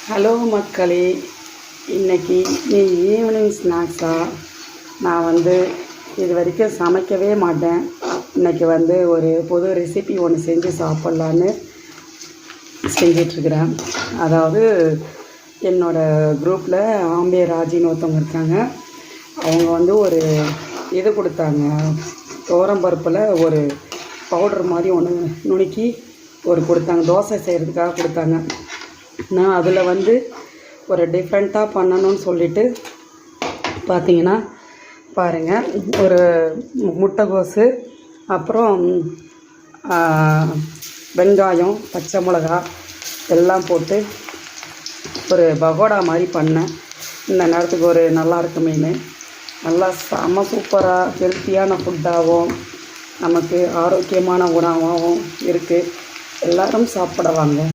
Hello மக்களே, இன்றைக்கி evening ஸ்நாக்ஸாக நான் இது வரைக்கும் சமைக்கவே மாட்டேன். இன்றைக்கி ஒரு புது ரெசிபி ஒன்று செஞ்சு சாப்பிட்லான்னு செஞ்சிட்ருக்கிறேன். அதாவது என்னோடய குரூப்பில் ஆம்பே ராஜின்னு ஒருத்தவங்க இருக்காங்க. அவங்க ஒரு இது கொடுத்தாங்க, துவரம்பருப்பில் ஒரு பவுடர் மாதிரி ஒன்று நுணுக்கி கொடுத்தாங்க, தோசை செய்கிறதுக்காக கொடுத்தாங்க. நான் அதில் ஒரு டிஃப்ரெண்ட்டாக பண்ணணும்னு சொல்லிவிட்டு பார்த்தீங்கன்னா பாருங்கள், ஒரு முட்டைகோஸு, அப்புறம் வெங்காயம், பச்சை மிளகா எல்லாம் போட்டு ஒரு பகோடா மாதிரி பண்ணேன். இந்த நேரத்துக்கு ஒரு நல்லா இருக்குமேனு, நல்லா செம்ம சூப்பராக ஹெல்த்தியான ஃபுட்டாகவும் நமக்கு ஆரோக்கியமான உணவாகவும் இருக்குது. எல்லோரும் சாப்பிட வாங்க.